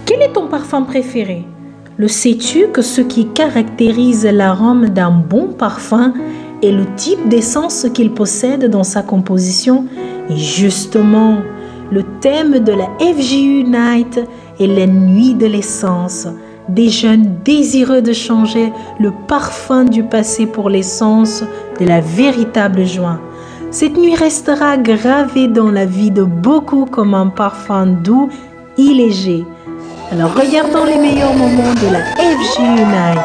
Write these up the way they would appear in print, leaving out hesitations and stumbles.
Quel est ton parfum préféré? Le sais-tu que ce qui caractérise l'arôme d'un bon parfum est le type d'essence qu'il possède dans sa composition? Et justement, le thème de la FJU Night est la nuit de l'essence. Des jeunes désireux de changer le parfum du passé pour l'essence de la véritable joie. Cette nuit restera gravée dans la vie de beaucoup comme un parfum doux et léger. Alors regardons les meilleurs moments de la FJU Night.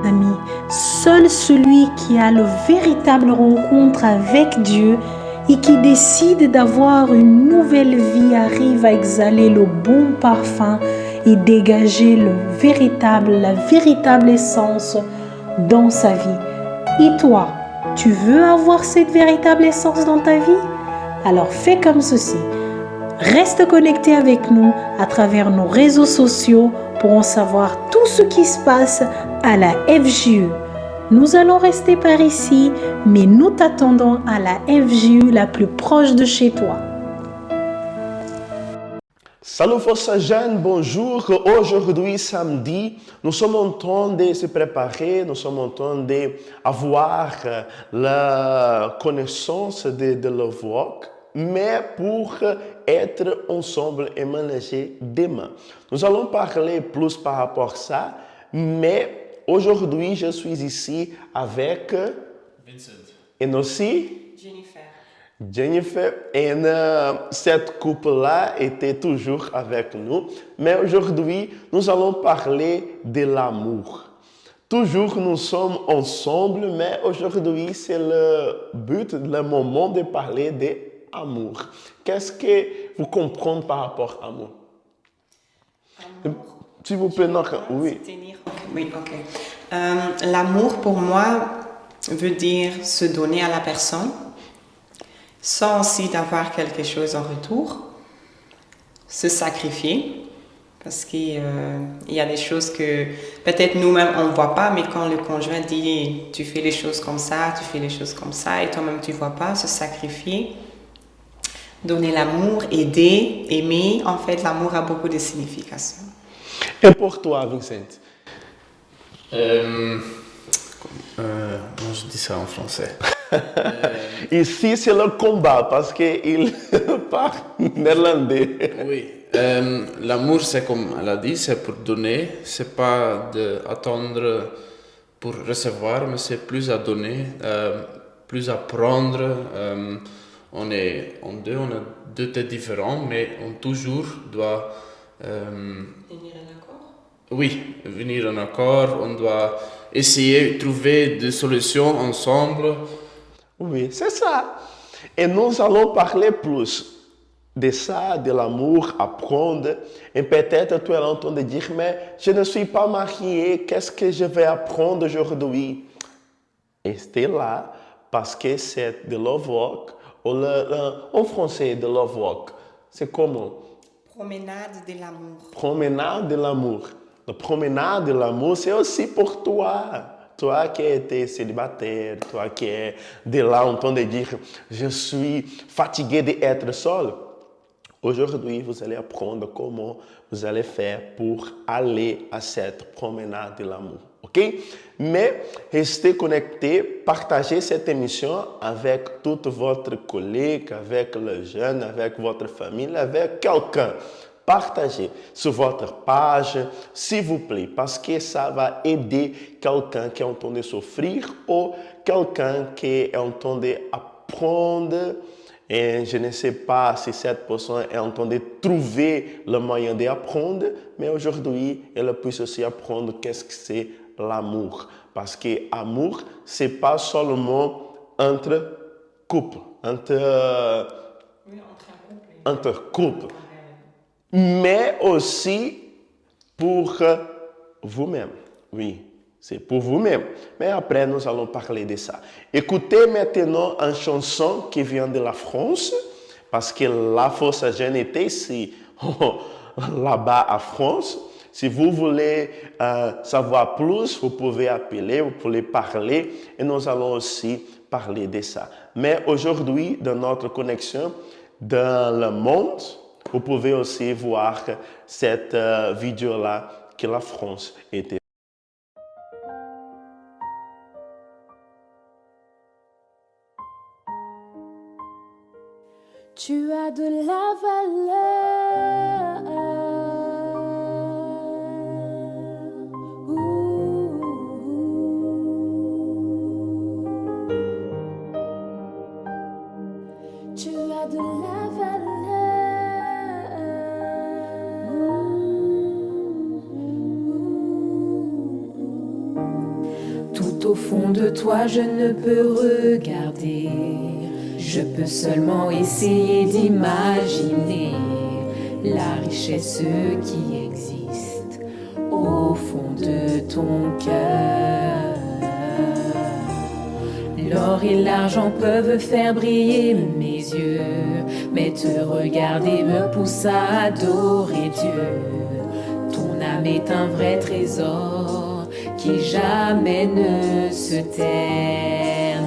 Amis, seul celui qui a le véritable rencontre avec Dieu et qui décide d'avoir une nouvelle vie arrive à exhaler le bon parfum et dégager la véritable essence dans sa vie. Et toi, tu veux avoir cette véritable essence dans ta vie? Alors fais comme ceci. Reste connecté avec nous à travers nos réseaux sociaux pour en savoir tout ce qui se passe à la FJU. Nous allons rester par ici, mais nous t'attendons à la FJU la plus proche de chez toi. Salut força jeunes, bonjour. Aujourd'hui, samedi, nous sommes en train de se préparer, nous sommes en train d'avoir la connaissance de le vlog, mais pour être ensemble et mélanger demain. Nous allons parler plus par rapport à ça, mais aujourd'hui, je suis ici avec Vincent et aussi Jennifer. et cette couple-là était toujours avec nous. Mais aujourd'hui, nous allons parler de l'amour. Toujours nous sommes ensemble, mais aujourd'hui, c'est le but, le moment de parler d'amour. Qu'est-ce que vous comprenez par rapport à l'amour? S'il vous plaît, non, oui. Oui, ok. L'amour, pour moi, veut dire se donner à la personne, sans aussi d'avoir quelque chose en retour, se sacrifier, Parce qu'il y a des choses que peut-être nous-mêmes on ne voit pas, mais quand le conjoint dit tu fais les choses comme ça, tu fais les choses comme ça, et toi-même tu ne vois pas, se sacrifier, donner l'amour, aider, aimer, en fait l'amour a beaucoup de significations. Et pour toi, Vincent? Comment je dis ça en français? Ici, c'est le combat parce qu'il parle néerlandais. Oui. L'amour, c'est comme elle a dit, c'est pour donner. C'est pas d'attendre pour recevoir, mais c'est plus à donner, plus à prendre. On est en deux, on a deux têtes différentes, mais on toujours doit... Venir en accord? Oui, venir en accord. On doit essayer de trouver des solutions ensemble. Oui, c'est ça. Et nous allons parler plus de ça, de l'amour, apprendre. Et peut-être tu es en train de dire, mais je ne suis pas marié, qu'est-ce que je vais apprendre aujourd'hui? Restez là parce que c'est de Love Walk. En français, de Love Walk. C'est comment? Promenade de l'amour. Promenade de l'amour. La promenade de l'amour, c'est aussi pour toi. Toi qui es célibataire, toi qui es de là en train de dire, je suis fatigué d'être seul. Aujourd'hui, vous allez apprendre comment vous allez faire pour aller à cette promenade de l'amour. OK? Mais restez connectés, partagez cette émission avec toutes votre collègues, avec les jeunes, avec votre famille, avec quelqu'un. Partagez sur votre page, s'il vous plaît, parce que ça va aider quelqu'un qui est en train de souffrir ou quelqu'un qui est en train d'apprendre. Et je ne sais pas si cette personne est en train de trouver le moyen d'apprendre, mais aujourd'hui, elle puisse aussi apprendre qu'est-ce que c'est l'amour. Parce que l'amour, ce n'est pas seulement entre couples, entre couples, mais aussi pour vous-même. Oui, c'est pour vous-même. Mais après, nous allons parler de ça. Écoutez maintenant une chanson qui vient de la France, parce que la Force Jeune était ici, là-bas à France. Si vous voulez savoir plus, vous pouvez appeler, vous pouvez parler, et nous allons aussi parler de ça. Mais aujourd'hui, dans notre connexion dans le monde, vous pouvez aussi voir cette vidéo-là que la France était. Tu as de la valeur. Tu as de la valeur. Tout au fond de toi, je ne peux regarder. Je peux seulement essayer d'imaginer la richesse qui existe au fond de ton cœur. L'or et l'argent peuvent faire briller mes yeux, mais te regarder me pousse à adorer Dieu. Ton âme est un vrai trésor qui jamais ne se ternira.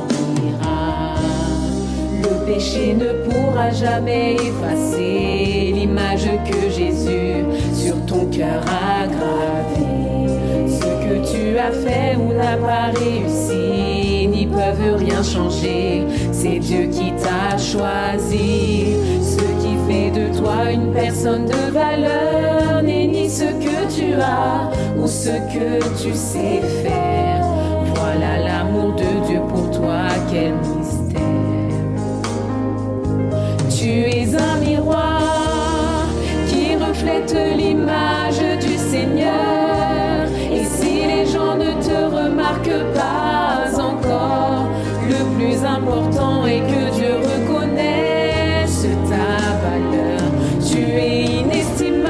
Le péché ne pourra jamais effacer l'image que Jésus sur ton cœur a gravée. Ce que tu as fait ou n'as pas réussi n'y peuvent rien changer. C'est Dieu qui t'a choisi. Ce qui fait de toi une personne de valeur n'est ni ce que tu as ou ce que tu sais faire. Voilà l'amour de Dieu pour toi, quel mystère. Tu es un miroir qui reflète l'image du Seigneur. Et si les gens ne te remarquent pas encore, le plus important est que Dieu reconnaisse ta valeur. Tu es inestimable,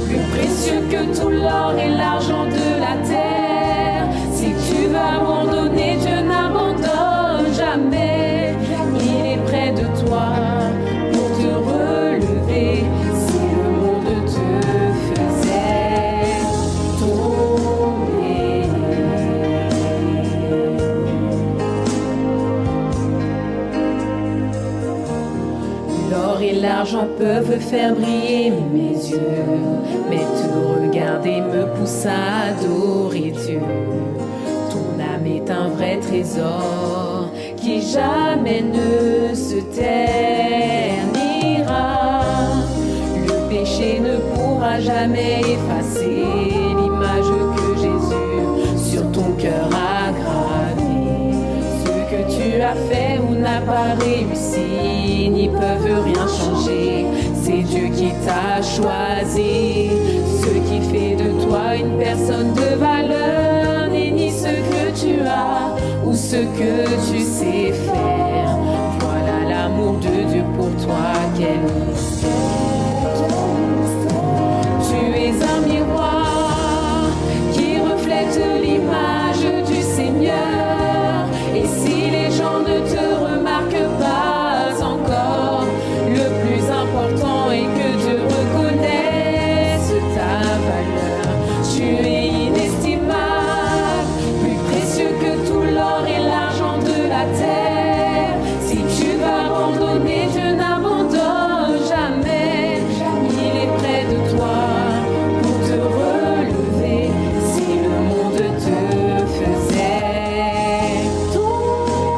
plus précieux que tout l'or et l'argent de la terre. Si tu veux abandonner, Dieu n'abandonne jamais. Il est près de toi pour te relever si le monde te l'argent peuvent faire briller mes yeux, mais te regarder me pousse à adorer Dieu. Ton âme est un vrai trésor qui jamais ne se ternira. Le péché ne pourra jamais effacer l'image que Jésus sur ton cœur a gravée. Ce que tu as fait ou n'a pas réussi n'y peuvent rien changer. C'est Dieu qui t'a choisi. Ce qui fait de toi une personne de valeur n'est ni ce que tu as ou ce que tu sais faire. Voilà l'amour de Dieu pour toi, quel mystère. Tu es un miroir qui reflète l'image du Seigneur. Et si les gens ne te remarquent pas encore, le plus important est que Dieu reconnaisse ta valeur. Tu es inestimable, plus précieux que tout l'or et l'argent de la terre. Si tu vas abandonner, Dieu n'abandonne jamais. Il est près de toi pour te relever. Si le monde te faisait tomber,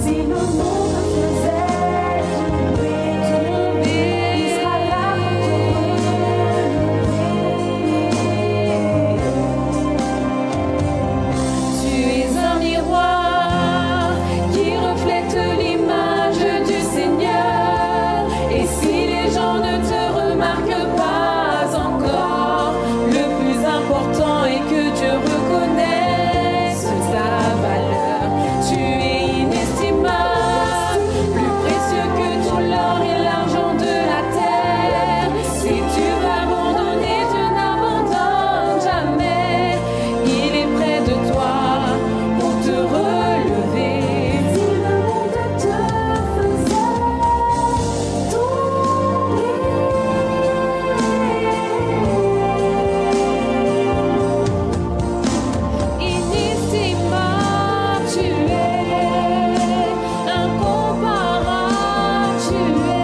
si le monde faisait tomber, il sera là pour te relever. Tu es un miroir qui reflète l'image du Seigneur. Et si les gens ne te remarquent pas encore, le plus important est que Dieu reconnaisse ta valeur. Tu es inestimable, plus précieux que tout l'or et l'argent de la terre. Si tu vas abandonner, Dieu n'abandonne jamais. Il est près de toi pour te relever. Si le monde te faisait tomber, inestimable tu es, incomparable tu es.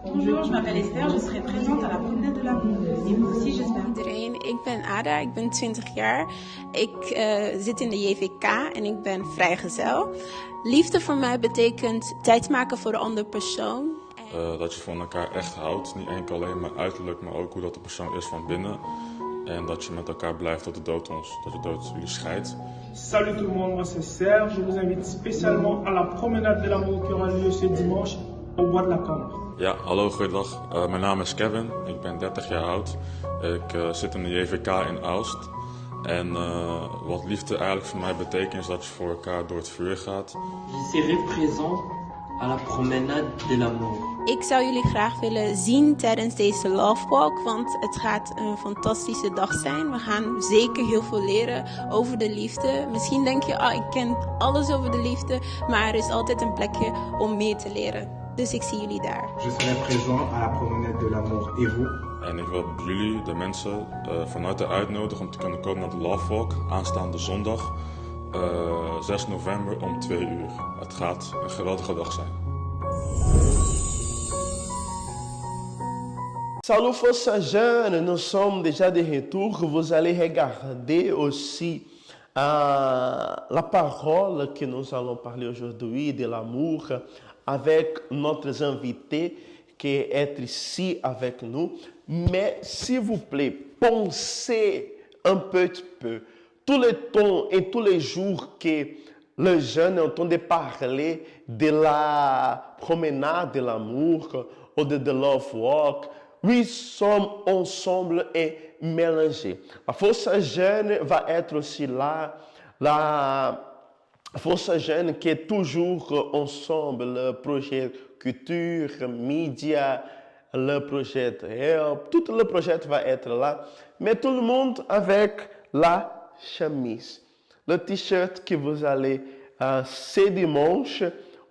Bonjour, je m'appelle Esther, je serai présente à la promenade de l'amour. Et vous aussi, j'espère. Iedereen, ik ben Ada, ik ben 20 jaar. Ik zit in de JVK en ik ben vrijgezel. Liefde voor mij betekent tijd maken voor de andere persoon. Dat je van elkaar echt houdt. Niet enkel alleen maar uiterlijk, maar ook hoe dat de persoon is van binnen. En dat je met elkaar blijft tot de dood jullie scheidt. Salut tout le monde, moi c'est Serge. Je vous invite spécialement à la promenade de l'amour qui aura lieu ce dimanche au Bois de la Cambre. Ja, hallo, goeiedag. Mijn naam is Kevin. Ik ben 30 jaar oud. Ik zit in de JVK in Aalst. En wat liefde eigenlijk voor mij betekent is dat je voor elkaar door het vuur gaat. Je serai présent à la promenade de l'amour. Ik zou jullie graag willen zien tijdens deze Love Walk, want het gaat een fantastische dag zijn. We gaan zeker heel veel leren over de liefde. Misschien denk je, ik ken alles over de liefde, maar er is altijd een plekje om meer te leren. Dus ik zie jullie daar. Je serai présent à la promenade de l'amour. Et vous? En ik wil jullie, de mensen, van harte uitnodigen om te kunnen komen naar de Love Walk aanstaande zondag, 6 november om 2 uur. Het gaat een geweldige dag zijn. Salut Força Jeune, nous sommes déjà de retour. Vous allez regarder aussi la parole que nous allons parler aujourd'hui de l'amour avec notre invité qui est ici avec nous. Mais s'il vous plaît, pensez un petit peu. Tous les temps et tous les jours que les jeunes entendent parler de la promenade de l'amour ou de The Love Walk, nous sommes ensemble et mélangés. La Força Jeune va être aussi là. La Força Jeune qui est toujours ensemble. Le projet Culture, Média, le projet Help, tout le projet va être là. Mais tout le monde avec la chemise. Le t-shirt que vous allez ce dimanche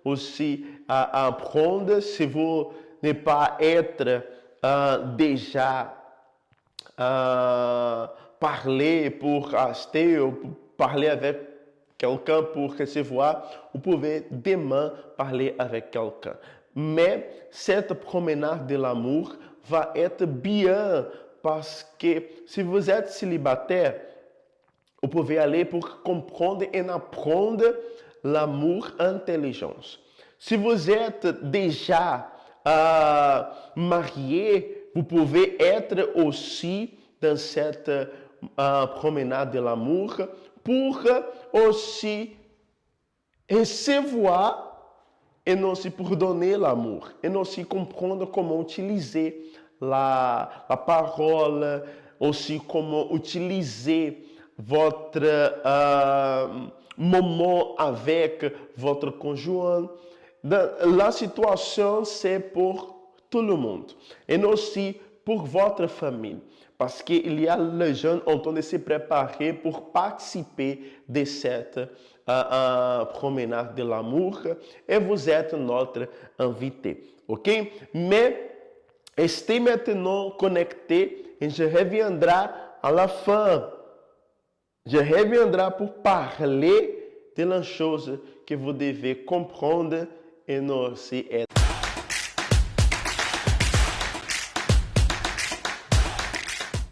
aussi apprendre, si vous ne pas être déjà parler pour acheter ou pour parler avec quelqu'un pour recevoir, vous pouvez demain parler avec quelqu'un. Mais cette promenade de l'amour va être bien parce que si vous êtes célibataire, vous pouvez aller pour comprendre et apprendre l'amour intelligence. Si vous êtes déjà marié, vous pouvez être aussi dans cette promenade de l'amour pour aussi recevoir et aussi pour donner l'amour et aussi comprendre comment utiliser la parole, aussi comment utiliser votre moment avec votre conjoint. La situation, c'est pour tout le monde et aussi pour votre famille. Parce qu'il y a les jeunes en train de se préparer pour participer de cette promenade de l'amour et vous êtes notre invité. Ok? Mais restez maintenant connectés et je reviendrai à la fin. Je reviendrai pour parler de la chose que vous devez comprendre et aussi être.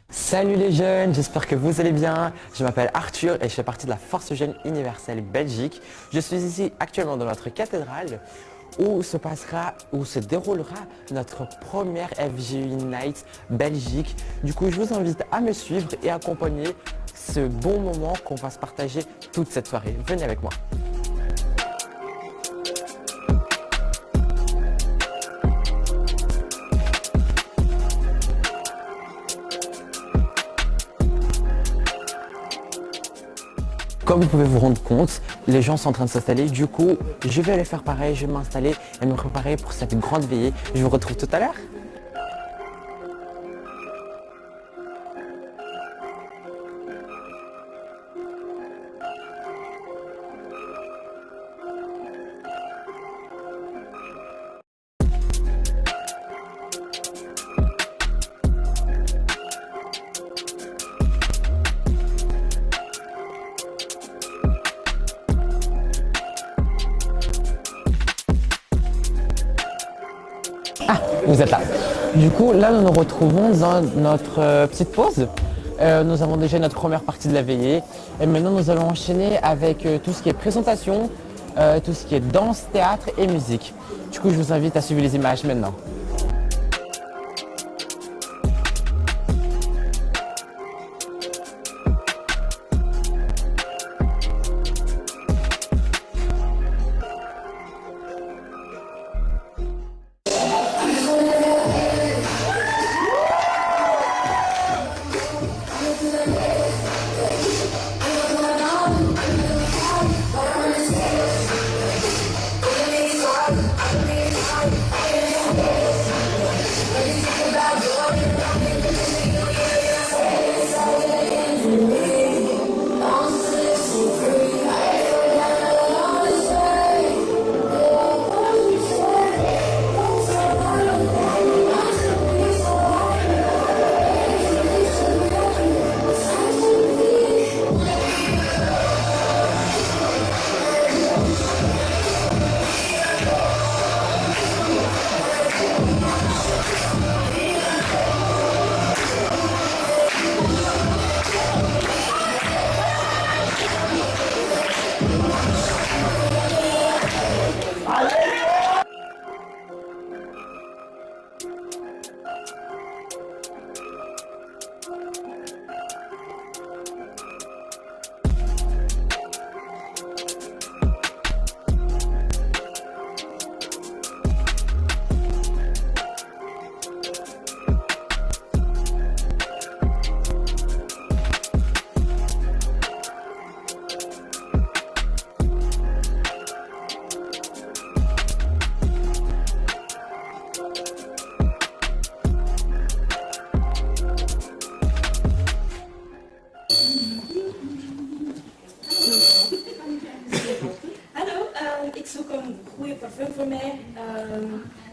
Salut les jeunes, j'espère que vous allez bien. Je m'appelle Arthur et je fais partie de la Force Jeune Universelle Belgique. Je suis ici actuellement dans notre cathédrale où se déroulera notre première FG Unite Belgique. Du coup, je vous invite à me suivre et à accompagner ce bon moment qu'on va se partager toute cette soirée. Venez avec moi. Comme vous pouvez vous rendre compte, les gens sont en train de s'installer. Du coup, je vais aller faire pareil, je vais m'installer et me préparer pour cette grande veillée. Je vous retrouve tout à l'heure. Vous êtes là. Du coup, là, nous nous retrouvons dans notre petite pause. Nous avons déjà notre première partie de la veillée. Et maintenant, nous allons enchaîner avec tout ce qui est présentation, tout ce qui est danse, théâtre et musique. Du coup, je vous invite à suivre les images maintenant.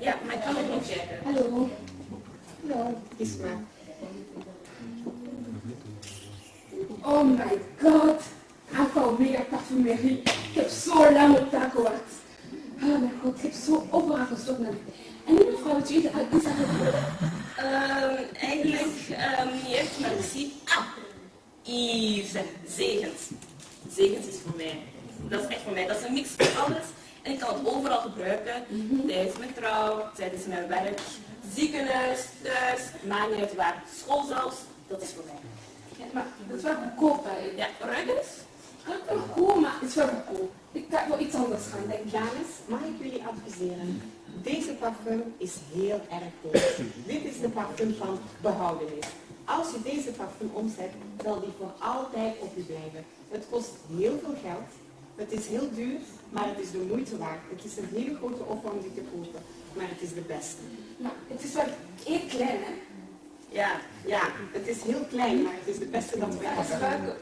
Ja, maar ik kan het niet checken. Hallo. Hallo, Isma. Oh my god. Alpha Omega parfumerie. Ik heb zo lang op taak gewacht. Oh mijn god, ik heb zo overal gezocht naar. En die mevrouw, weet je, is dat Eigenlijk niet echt, maar ik zie... Hier, zegens. Zegens is voor mij. Dat is echt voor mij. Dat is een mix van alles. En ik kan het overal gebruiken. Tijdens mijn trouw, tijdens mijn werk, ziekenhuis, thuis, maakt niet uit waar. School zelfs, dat is voor mij. Ja, maar dat is wel goedkoop, hè? Ja, ruik eens. Het is wel goed, maar het is wel goedkoop. Ik kan wel iets anders gaan denken. Dames, mag ik jullie adviseren? Deze parfum is heel erg goed. Dit is de parfum van behoudenis. Als je deze parfum omzet, zal die voor altijd op je blijven. Het kost heel veel geld. Het is heel duur, maar het is de moeite waard. Het is een hele grote offer om die te kopen, maar het is de beste. Maar het is wel heel klein, hè? Ja, het is heel klein, maar het is de beste dat we hebben.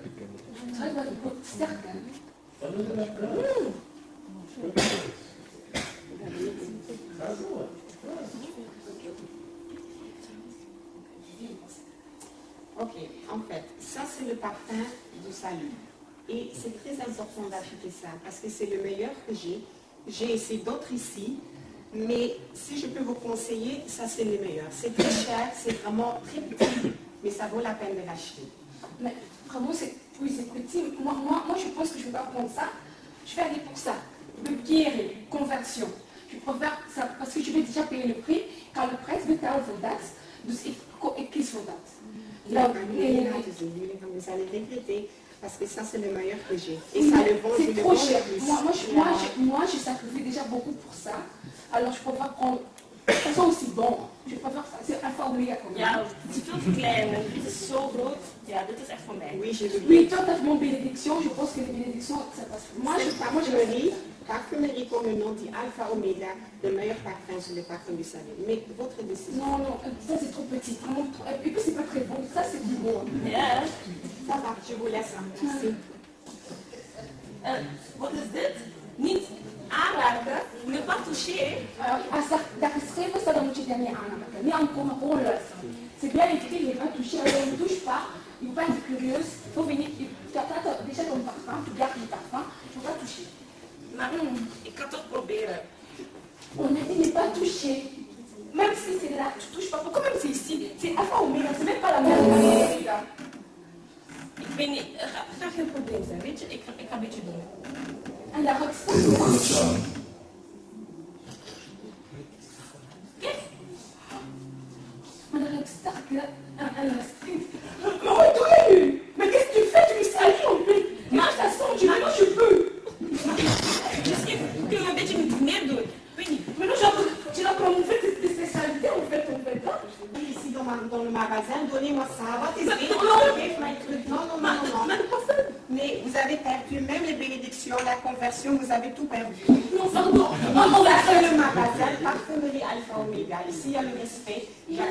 Het ruikt wel goed sterk, hè? Ok, en fait, ça c'est le parfum du salut. Et c'est très important d'acheter ça parce que c'est le meilleur que j'ai. J'ai essayé d'autres ici, mais si je peux vous conseiller, ça c'est le meilleur. C'est très cher, c'est vraiment très petit, mais ça vaut la peine de l'acheter. Mais vraiment, oui, c'est petit. Moi, je pense que je ne vais pas prendre ça. Je vais aller pour ça. Le guérir, conversion. Je préfère ça parce que je vais déjà payer le prix. Quand le prijs betaalt voor dat, dus ik kies voor dat. Vous allez regretter parce que ça c'est le meilleur que j'ai. Et ça le vend, c'est trop cher. Moi, je sacrifie déjà beaucoup pour ça. Alors je préfère prendre. Ça sent aussi bon. Je préfère ça. C'est Alpha Omega quand même. Ja, het is veel te klein. Dit is zo groot. Ja, dit is echt voor mij. Oui, toi t'as mon bénédiction. Je pense que les bénédictions, ça passe. Moi, je ris. Parfumerie, comme le nom dit, Alpha Omega, le meilleur parfum sur les parfums du salut. Mais votre décision. Non, ça c'est trop petit. Vraiment trop. Et puis c'est pas très bon. Ça c'est du bon. Ja, ça va, je vous laisse. Merci. Wat is dit? Niet aanraken, ne pas toucher. Daar geschreven staat, dan moet je het niet aanraken. Niet aankomen, gewoon luisteren. C'est bien écrit, ne pas toucher. Alors ne touche pas. Il ne faut pas être curieuse. Il faut venir. Tu as déjà ton parfum, tu gardes le parfum. Il ne faut pas toucher. Maar ik kan toch proberen. On a dit ne pas toucher. Même si c'est là, tu touches pas. Pourquoi même c'est ici? C'est Alpha Omega, c'est même pas la même chose. Ik weet niet, het gaat geen probleem zijn, weet je? Ik ga een beetje doen. En daar ruikt sterk. Kijk. Maar daar ruikt sterk, hè? En dat stinkt. Maar wat doe je nu? Mais qu'est-ce que tu fais? Tu me salis en plus. Maar ça sent, tu me je peux. Misschien kunnen we een beetje meer doen. Weet niet. Mais non, tu l'as comme fait des spécialités en fait. Ici dans le magasin, donnez-moi ça. Wat is dit? Geef mij terug. Non. Mais vous avez perdu même les bénédictions, la conversion, vous avez tout perdu. Non, pardon. On va faire le magasin, parfumerie Alpha Omega. Ici, il y a le respect.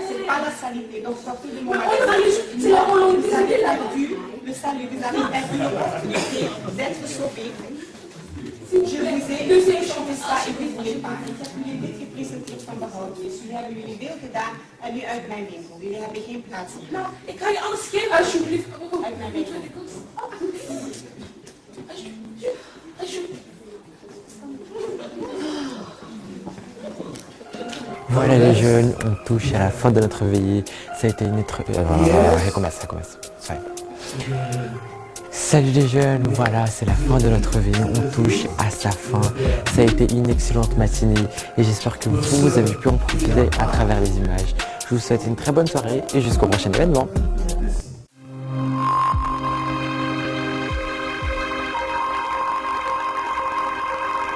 C'est pas la saleté. Donc, sortez de mon magasin. C'est la volonté. Vous avez perdu le salut. Vous avez perdu l'opportunité d'être sauvé. Je vous ai échangé ça et vous ne voulez pas. Ik heb jullie dit gepresenteerd van behoudenis. Jullie hebben jullie veel gedaan en nu uit mijn winkel. Jullie hebben geen plaats hier. Nou, ik ga je alles geven alsjeblieft. Uit mijn winkel. Voilà les jeunes, on touche à la fin de notre veillée. Ça a été une autre... recommence. Ouais. Salut les jeunes, voilà, c'est la fin de notre veillée, on touche à sa fin. Ça a été une excellente matinée et j'espère que vous avez pu en profiter à travers les images. Je vous souhaite une très bonne soirée et jusqu'au prochain événement.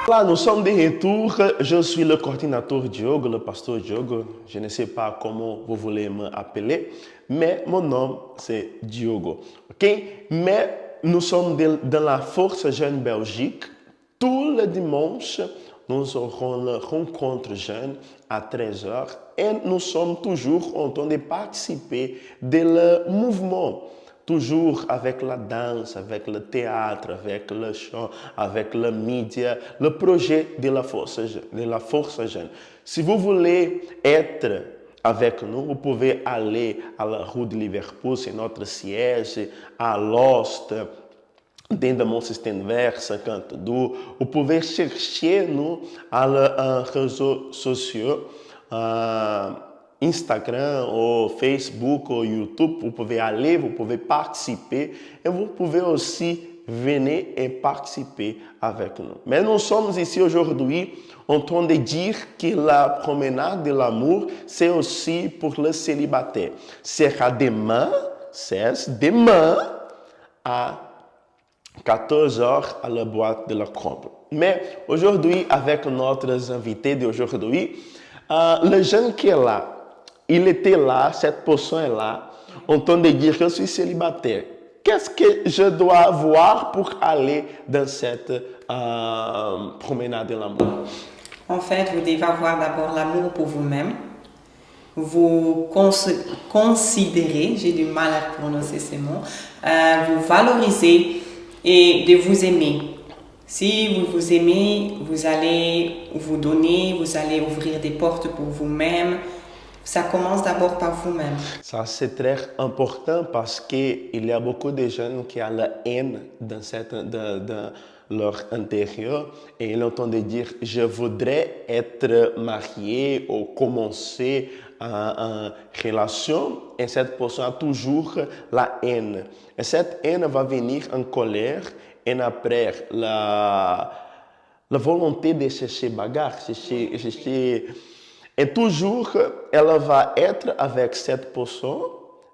Voilà, nous sommes de retour. Je suis le coordinateur Diogo, le pasteur Diogo. Je ne sais pas comment vous voulez m'appeler, mais mon nom c'est Diogo. Ok? Mais nous sommes dans la Force Jeune Belgique. Tous les dimanches, nous aurons la rencontre jeune à 13h et nous sommes toujours en train de participer dans le mouvement. toujours avec la danse, avec le théâtre, avec le chant, avec le média, le projet de la force jeune. Si vous voulez être avec nous, vous pouvez aller à la rue de Liverpool, c'est notre siège, à Lost, dentro do système vert 52. Vous pouvez chercher nous à les réseaux sociaux, Instagram ou Facebook ou YouTube. Vous pouvez aller, vous pouvez participer et vous pouvez aussi venir et participer avec nous. Mais nous sommes ici aujourd'hui en train de dire que la promenade de l'amour, c'est aussi pour les célibataires. Sera demain, à 14h à la boîte de la Comble. Mais aujourd'hui, avec notre invité d'aujourd'hui, le jeune qui est là, il était là, cette personne est là, en train de dire je suis célibataire. Qu'est-ce que je dois avoir pour aller dans cette promenade de l'amour? En fait, vous devez avoir d'abord l'amour pour vous-même. Vous considérez, j'ai du mal à prononcer ces mots, vous valorisez et de vous aimer. Si vous vous aimez, vous allez vous donner, vous allez ouvrir des portes pour vous-même. Ça commence d'abord par vous-même. Ça, c'est très important parce qu'il y a beaucoup de jeunes qui ont la haine dans leur intérieur et ils entendent dire « je voudrais être marié » ou commencer une relation et cette personne a toujours la haine. Et cette haine va venir en colère et après la volonté de chercher bagarre, et toujours elle va être avec cette personne,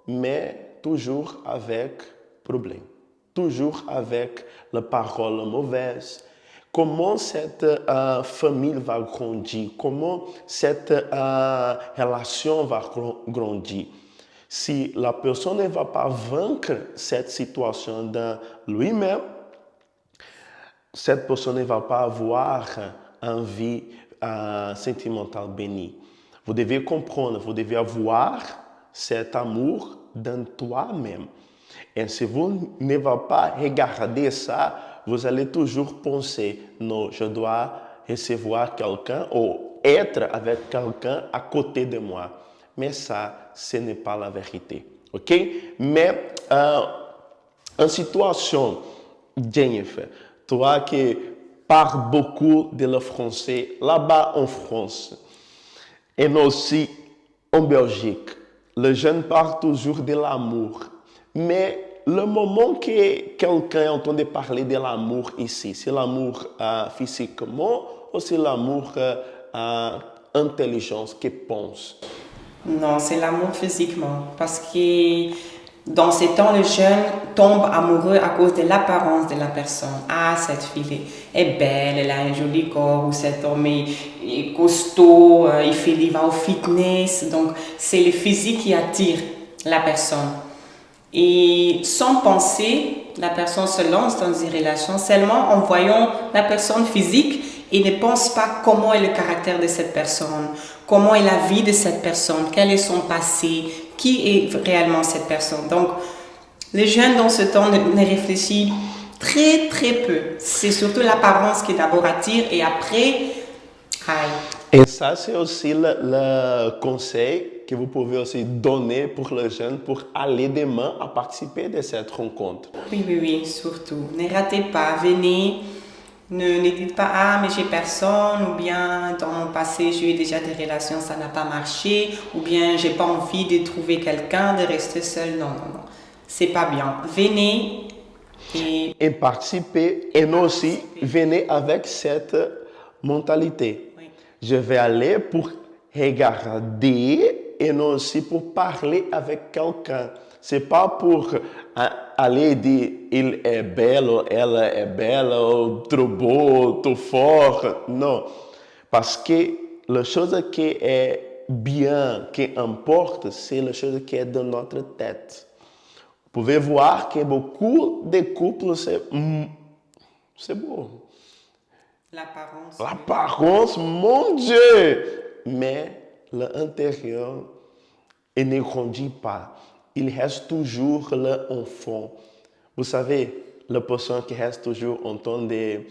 mais toujours avec problème, toujours avec les paroles mauvaises. Comment cette famille va grandir? Comment cette relation va grandir? Si la personne ne va pas vaincre cette situation dans lui-même, cette personne ne va pas avoir une vie sentimentale bénie. Vous devez comprendre, vous devez avoir cet amour dans toi-même. Et si vous ne va pas regarder ça, vous allez toujours penser, non, je dois recevoir quelqu'un ou être avec quelqu'un à côté de moi. Mais ça, ce n'est pas la vérité. Ok? Mais en situation, Jennifer, toi qui parles beaucoup de le français, là-bas en France, et aussi en Belgique, les jeunes parlent toujours de l'amour. Mais le moment que quelqu'un est en train de parler de l'amour ici, c'est l'amour physiquement ou c'est l'amour intelligence qui pense? Non, c'est l'amour physiquement. Parce que dans ces temps, le jeune tombe amoureux à cause de l'apparence de la personne. Ah, cette fille est belle, elle a un joli corps, ou cet homme est costaud, il va au fitness. Donc, c'est le physique qui attire la personne. Et sans penser, la personne se lance dans une relation seulement en voyant la personne physique et ne pense pas comment est le caractère de cette personne, comment est la vie de cette personne, quel est son passé, qui est réellement cette personne. Donc, les jeunes dans ce temps ne réfléchissent très très peu. C'est surtout l'apparence qui d'abord attire et après, aïe. Et ça, c'est aussi le conseil que vous pouvez aussi donner pour les jeunes pour aller demain à participer de cette rencontre. Oui, surtout. Ne ratez pas, venez. Ne dites pas « Ah, mais j'ai personne » ou bien « Dans mon passé, j'ai eu déjà des relations, ça n'a pas marché » ou bien « J'ai pas envie de trouver quelqu'un, de rester seul. » Non. C'est pas bien. Venez et participez. Et nous aussi, venez avec cette mentalité. Oui. Je vais aller pour regarder et nous aussi pour parler avec quelqu'un. C'est pas pour aller dire il est belle ou elle est belle ou trop beau, trop fort. Non. Parce que la chose qui est bien, qui importe, c'est la chose qui est dans notre tête. Vous pouvez voir que beaucoup de couples, c'est beau. L'apparence, mon Dieu! Mais l'intérieur, il ne grandit pas. il reste toujours l'enfant. Vous savez, la personne qui reste toujours en train de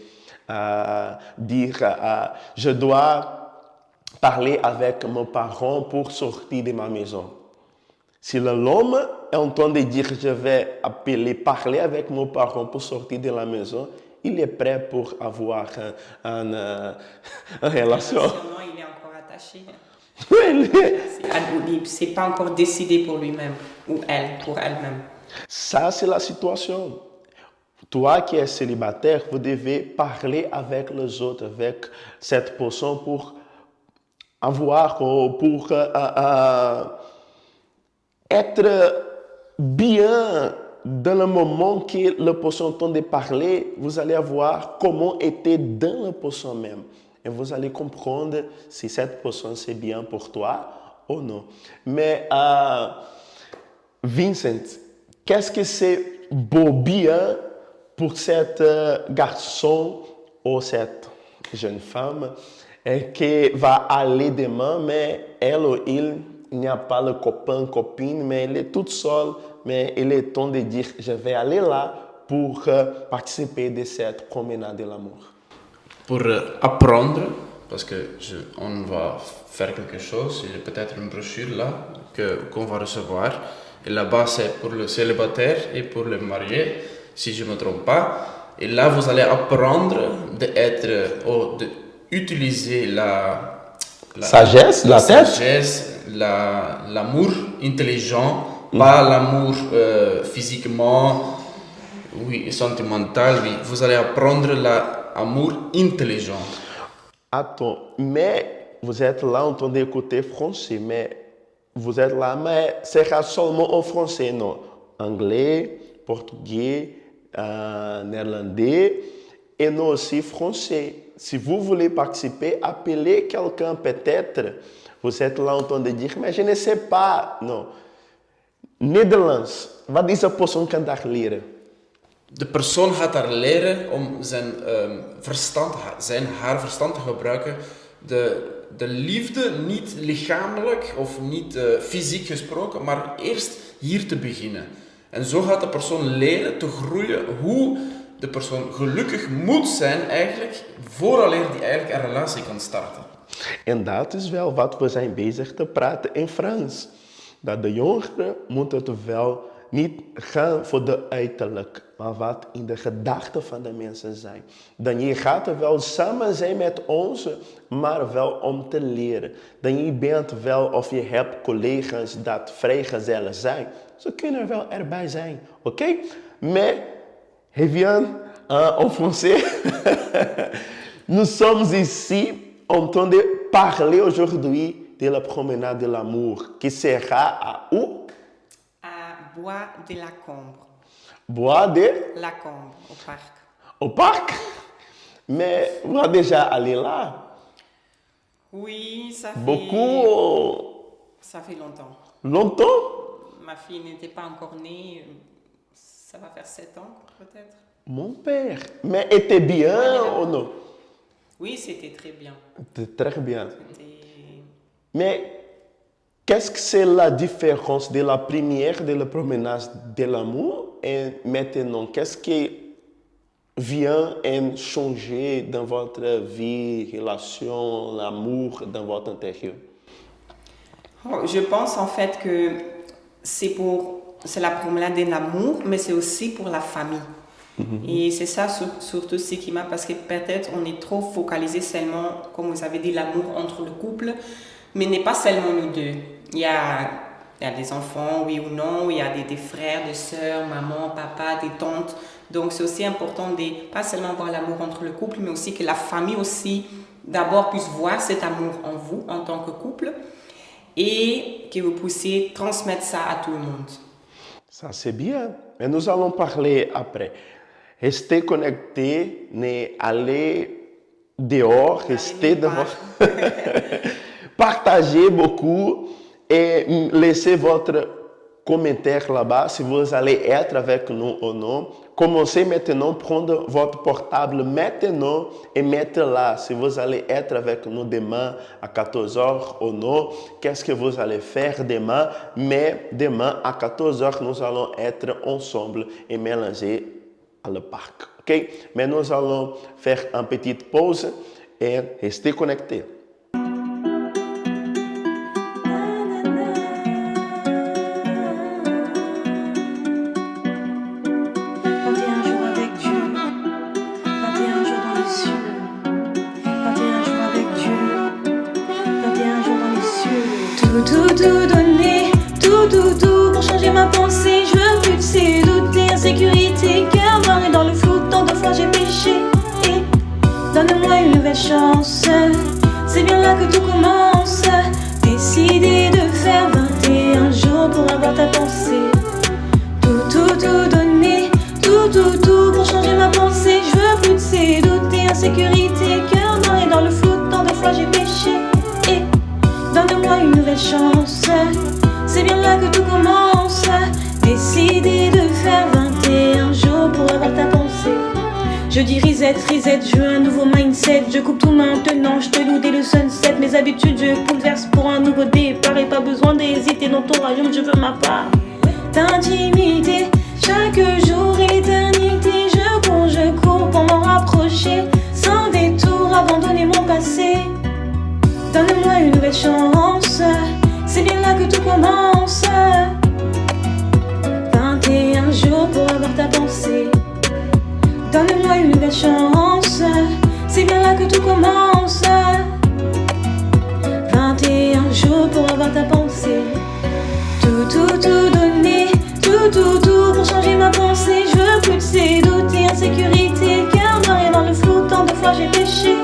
dire je dois parler avec mes parents pour sortir de ma maison. Si l'homme est en train de dire je vais parler avec mes parents pour sortir de la maison, il est prêt pour avoir une relation. Non, il est encore attaché. C'est pas encore décidé pour lui-même ou elle, pour elle-même. Ça, c'est la situation. Toi qui es célibataire, vous devez parler avec les autres, avec cette personne pour avoir, pour être bien dans le moment que la personne est en train de parler. Vous allez voir comment était dans la personne même. Et vous allez comprendre si cette personne c'est bien pour toi ou non. Mais Vincent, qu'est-ce que c'est beau bien pour cet garçon ou cette jeune femme qui va aller demain, mais elle ou il n'y a pas le copain, copine, mais elle est toute seule, mais il est temps de dire je vais aller là pour participer de cette promenade de l'amour. Pour apprendre, parce qu'on va faire quelque chose, il y a peut-être une brochure là qu'on va recevoir. Et là-bas, c'est pour le célibataire et pour le marié, si je ne me trompe pas. Et là, vous allez apprendre d'utiliser la sagesse, la sagesse, l'amour intelligent, pas l'amour physiquement, oui, sentimental. Oui. Vous allez apprendre l'amour intelligent. Attends, mais vous êtes là en train d'écouter français, mais vous êtes là, mais c'est seulement en français, non? Anglais, portugais, néerlandais et non aussi français. Si vous voulez participer, appelez quelqu'un peut-être. Vous êtes là en train de dire, mais je ne sais pas. Non. Nederlands. Wat is een persoon kan daar leren? De persoon gaat daar leren om haar verstand te gebruiken. De liefde niet lichamelijk of niet fysiek gesproken, maar eerst hier te beginnen. En zo gaat de persoon leren te groeien hoe de persoon gelukkig moet zijn eigenlijk, vooraleer die eigenlijk een relatie kan starten. En dat is wel wat we zijn bezig te praten in Frans. Dat de jongeren moeten het wel niet gaan voor de uiterlijk, maar wat in de gedachten van de mensen zijn. Dan je gaat er wel samen zijn met ons, maar wel om te leren. Dan je bent wel of je hebt collega's dat vrijgezellen zijn. Ze kunnen wel erbij zijn, oké? Mais, Riviane, en français, nous sommes ici en train de parler aujourd'hui de la promenade de l'amour, qui sera à où? Bois de la Combre. Bois de la Combre, au parc. Au parc? Mais vous êtes déjà allé là? Oui, ça fait... Beaucoup? Ça fait longtemps. Longtemps? Ma fille n'était pas encore née. Ça va faire 7 ans, peut-être. Mon père. Mais était bien ou non? Oui, c'était très bien. C'était très bien. Mais... qu'est-ce que c'est la différence de la première de la promenade de l'amour et maintenant? Qu'est-ce qui vient changer dans votre vie, relation, l'amour dans votre intérieur? Je pense en fait que c'est la promenade de l'amour, mais c'est aussi pour la famille. Et c'est ça surtout ce qui m'a, parce que peut-être on est trop focalisé seulement, comme vous avez dit, l'amour entre le couple, mais n'est pas seulement nous deux. Il y a des enfants, oui ou non, il y a des frères, des sœurs, maman, papa, des tantes. Donc c'est aussi important de pas seulement voir l'amour entre le couple, mais aussi que la famille aussi d'abord puisse voir cet amour en vous en tant que couple et que vous puissiez transmettre ça à tout le monde. Ça c'est bien, mais nous allons parler après. Restez connectés, allez dehors, restez devant. Partagez beaucoup et laissez votre commentaire là-bas si vous allez être avec nous ou non. Commencez maintenant, prendre votre portable maintenant et mettez là si vous allez être avec nous demain à 14h ou non. Qu'est-ce que vous allez faire demain? Mais demain à 14h, nous allons être ensemble et mélanger à le parc. Ok? Mais nous allons faire une petite pause et rester connectés. Tout donner, tout pour changer ma pensée. Je veux plus de ces doutes et insécurité. Cœur noir et dans le flou, tant de fois j'ai péché. Et donne-moi une nouvelle chance. C'est bien là que tout commence. Décider de faire 21 jours pour avoir ta pensée. Tout donner, tout pour changer ma pensée. Je veux plus de ces doutes et insécurité. Cœur noir et dans le flou, tant de fois j'ai péché. Et donne-moi une nouvelle chance. C'est bien là que tout commence. Décider de faire 21 jours pour avoir ta pensée. Je dis reset, je veux un nouveau mindset. Je coupe tout maintenant, je te loue dès le sunset. Mes habitudes, je bouleverse pour un nouveau départ. Et pas besoin d'hésiter dans ton royaume, je veux ma part d'intimité. Chaque jour et l'éternité, je cours pour m'en rapprocher. Sans détour, abandonner mon passé. Donne-moi une nouvelle chance, c'est bien là que tout commence. 21 jours pour avoir ta pensée. Donne-moi une nouvelle chance, c'est bien là que tout commence. 21 jours pour avoir ta pensée. Tout donner, tout pour changer ma pensée. Je veux plus de ces doutes et insécurité. Cœur noir et dans le flou, tant de fois j'ai péché.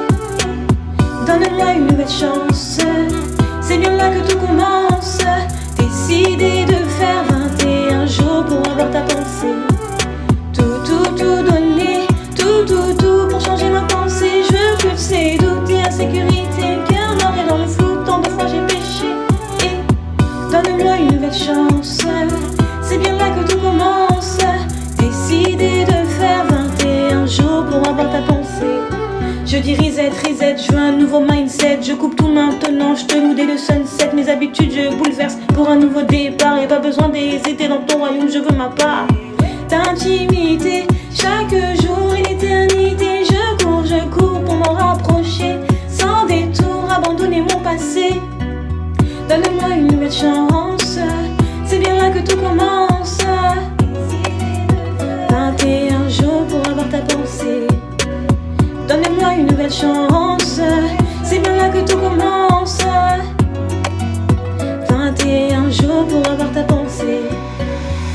Donne-moi une nouvelle chance, c'est bien là que tout commence. Décider de faire 21 jours pour avoir ta pensée. Tout donner, tout pour changer ma pensée. Je veux plus de ces doutes et insécurité. Cœur noir et dans le flou, tant de fois j'ai péché. Et donne-moi une nouvelle chance, c'est bien là que tout commence. Décider de faire 21 jours pour avoir ta pensée. Je dis reset, je veux un nouveau mindset. Je coupe tout maintenant, je te loue dès le sunset. Mes habitudes, je bouleverse pour un nouveau départ. Et pas besoin d'hésiter dans ton royaume, je veux ma part d'intimité. Chaque jour et l'éternité, je cours pour m'en rapprocher. Sans détour, abandonner mon passé. Donne-moi une nouvelle chance, c'est bien là que tout commence. 21 jours pour avoir ta pensée. Donne-moi une nouvelle chance, c'est bien là que tout commence. 21 jours pour avoir ta pensée.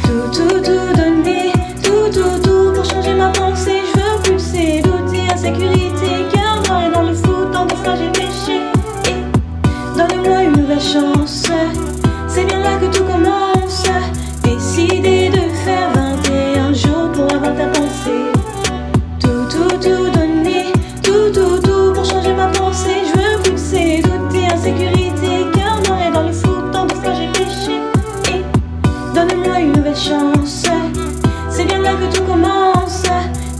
Tout donner, tout pour changer ma pensée. Je veux plus de ces doutes et insécurité. Cœur noir et dans le flou, tant de fois j'ai péché. Et donne-moi une nouvelle chance, c'est bien là que tout commence. Décider de faire 21 jours pour avoir ta pensée. Tout donner, tout pour changer ma pensée. Je veux plus de ces doutes et insécurité. Cœur noir et dans le flou, tant de fois j'ai péché. Et donne-moi une nouvelle chance, c'est bien là que tout commence.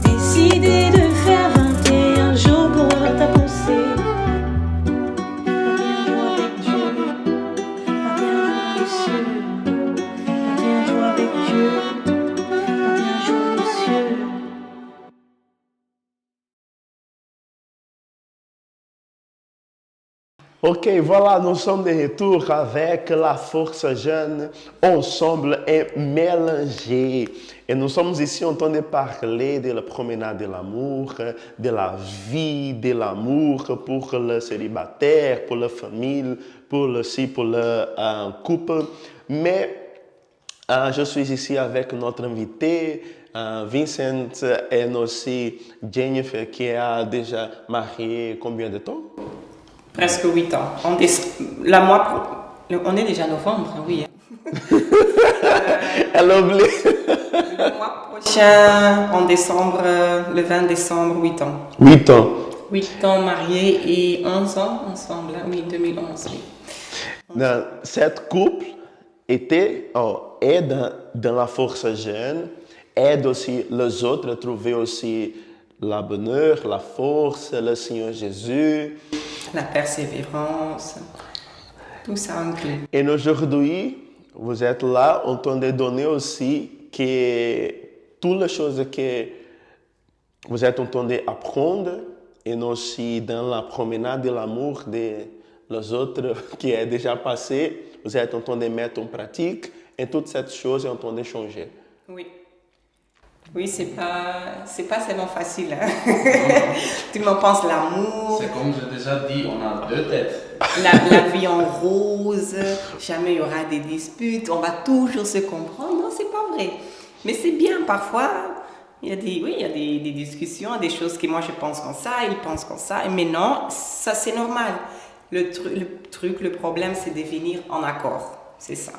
Décider de faire 21 jours pour avoir ta pensée. 21 jours avec Dieu, 21 jours dans les cieux, 21 jours avec Dieu, 21 jours dans les cieux. Ok, voilà, nous sommes de retour avec la Force Jeune, ensemble et mélangés. Et nous sommes ici en train de parler de la promenade de l'amour, de la vie de l'amour pour le célibataire, pour la famille, pour le couple. Mais je suis ici avec notre invité, Vincent, et aussi Jennifer, qui a déjà marié combien de temps? Presque 8 ans. On est déjà novembre, oui. Elle a oublié. Le mois prochain, en décembre, le 20 décembre, 8 ans. 8 ans. 8 ans mariés et 11 ans ensemble, oui, 2011. Oui. Dans cet couple, est dans la force jeune, aide aussi les autres à trouver aussi la bonheur, la force, le Seigneur Jésus. La persévérance, tout ça inclus. Et aujourd'hui, vous êtes là en train de donner aussi que toutes les choses que vous êtes en train d'apprendre et aussi dans la promenade de l'amour des autres qui est déjà passé, vous êtes en train de mettre en pratique et toutes ces choses sont en train de changer. Oui. Oui, c'est pas seulement facile. Hein? Tout le monde pense l'amour. C'est comme j'ai déjà dit, on a deux têtes. La vie en rose, jamais il y aura des disputes, on va toujours se comprendre. Non, c'est pas vrai. Mais c'est bien, parfois, il y a des discussions, des choses que moi je pense comme ça, ils pensent comme ça. Mais non, ça c'est normal. Le problème, c'est de venir en accord. C'est ça.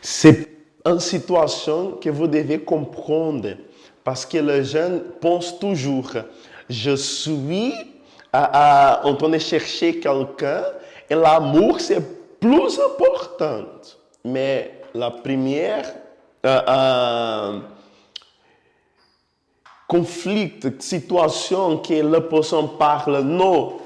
C'est une situation que vous devez comprendre parce que les jeunes pensent toujours je suis en train de chercher quelqu'un et l'amour c'est plus important. Mais la première conflit, situation que la personne parle, non,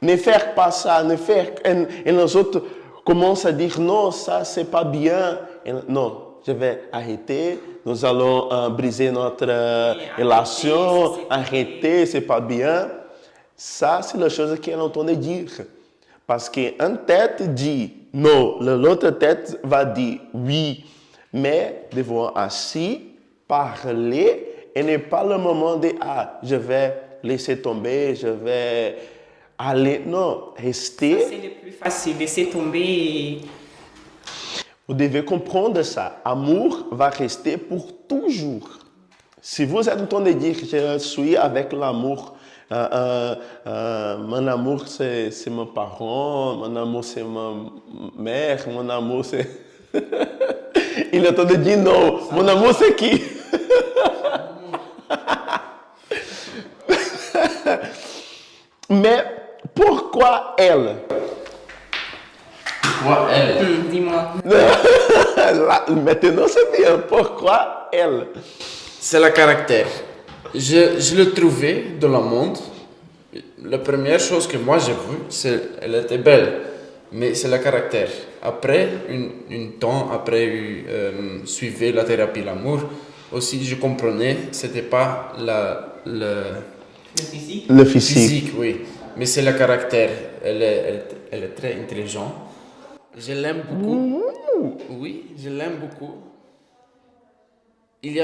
ne faire pas ça, et les autres commencent à dire non, ça c'est pas bien, et non. Je vais arrêter, nous allons briser notre relation, arrêter, c'est pas bien. Ça, c'est la chose qu'elle entend dire. Parce qu'une tête dit non, l'autre tête va dire oui. Mais devons assis, parler, et n'est pas le moment de je vais laisser tomber, je vais aller. Non, rester. Ça, c'est le plus facile, laisser tomber. Vous devez comprendre ça. Amour va rester pour toujours. Si vous êtes en train de dire je suis avec l'amour, mon amour c'est mes parents, mon amour c'est ma mère, mon amour c'est... Il est en train de dire non, mon amour c'est qui? Mais pourquoi elle? Pourquoi elle? Dis-moi. Maintenant c'est bien. Pourquoi elle? C'est le caractère. Je le trouvais dans le monde. La première chose que moi j'ai vue, c'est elle était belle. Mais c'est le caractère. Après, un temps, après suivre la thérapie l'amour, aussi je comprenais c'était pas le physique. Le physique. Oui. Mais c'est le caractère. Elle est très intelligente. Je l'aime beaucoup. Oui, je l'aime beaucoup. Il y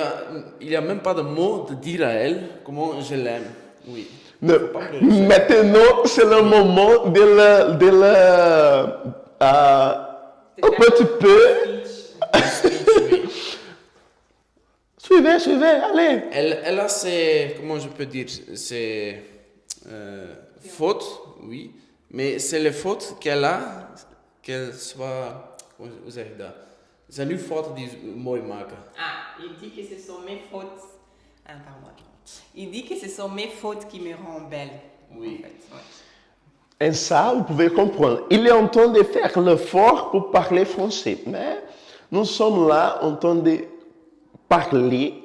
a même pas de mots de dire à elle comment je l'aime. Oui. Maintenant, c'est le moment un petit peu. Suivez, allez. Elle a ses, comment je peux dire, ses fautes, oui. Mais c'est les fautes qu'elle a, qu'elle soit, hoe zeg je dat? Het zijn nu fouten die mooi maken. Ah, il dit que ce sont mes fautes. Ah, pardon. Il dit que ce sont mes fautes qui me rendent belle. Oui. En fait. Ouais. Et ça, vous pouvez comprendre. Il est en train de faire l'effort pour parler français. Mais nous sommes là en train de parler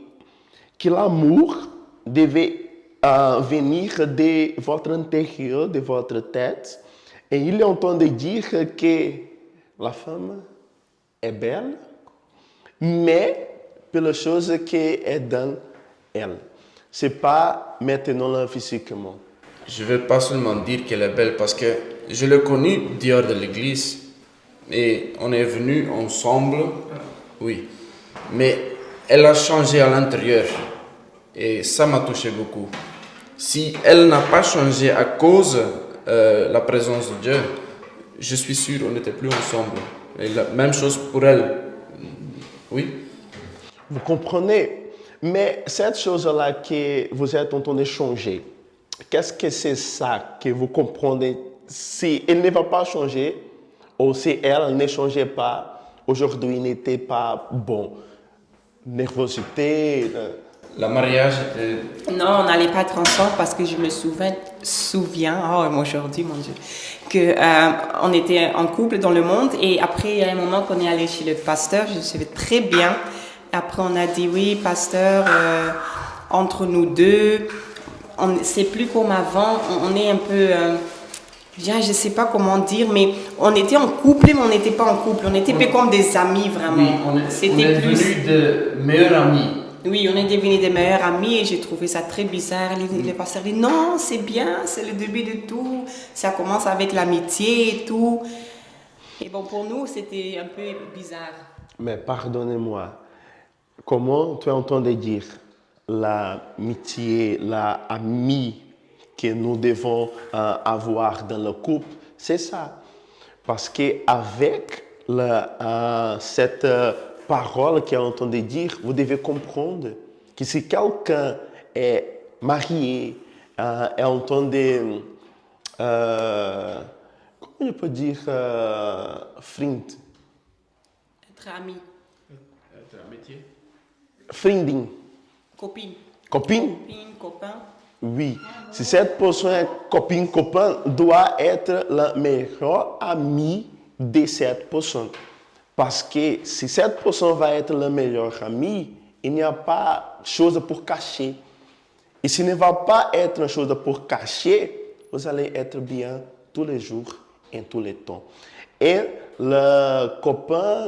que l'amour devait venir de votre intérieur, de votre tête. Et il est en train de dire que la femme est belle, mais pour les choses qui est dans elle. Ce n'est pas maintenant physiquement. Je ne veux pas seulement dire qu'elle est belle parce que je l'ai connue dehors de l'église et on est venus ensemble, oui. Mais elle a changé à l'intérieur et ça m'a touché beaucoup. Si elle n'a pas changé à cause de la présence de Dieu, je suis sûr qu'on n'était plus ensemble. Et la même chose pour elle. Oui. Vous comprenez? Mais cette chose-là que vous êtes en train de changer, qu'est-ce que c'est ça que vous comprenez? Si elle ne va pas changer, ou si elle ne changeait pas, aujourd'hui n'était pas bon. Nervosité. Le mariage était... Non, on n'allait pas être ensemble parce que je me souviens, aujourd'hui, mon Dieu, qu'on était en couple dans le monde et après, il y a un moment qu'on est allé chez le pasteur, je me souviens très bien. Après, on a dit, oui, pasteur, entre nous deux, c'est plus comme avant, on est un peu... je ne sais pas comment dire, mais on était en couple, mais on n'était pas en couple. On était un peu comme des amis, vraiment. Oui, on est devenus de meilleurs amis. Oui, on est devenus des meilleurs amis et j'ai trouvé ça très bizarre. Le pasteur dit non, c'est bien, c'est le début de tout. Ça commence avec l'amitié et tout. Et bon, pour nous, c'était un peu bizarre. Mais pardonnez-moi, comment tu entends dire l'amitié, l'ami que nous devons avoir dans le couple? C'est ça. Parce qu'avec cette parole qu'elle entendait dire, vous devez comprendre que si quelqu'un est marié, elle entendait, comment je peux dire, friend? Être ami. Être amitié. Friending. Copine. Copine? Copine, copain. Oui. Si cette personne est copine, copain, doit être le meilleur ami de cette personne. Parce que si cette personne va être le meilleur ami, il n'y a pas de chose pour cacher. Et s'il ne va pas être une chose pour cacher, vous allez être bien tous les jours et tous les temps. Et le copain,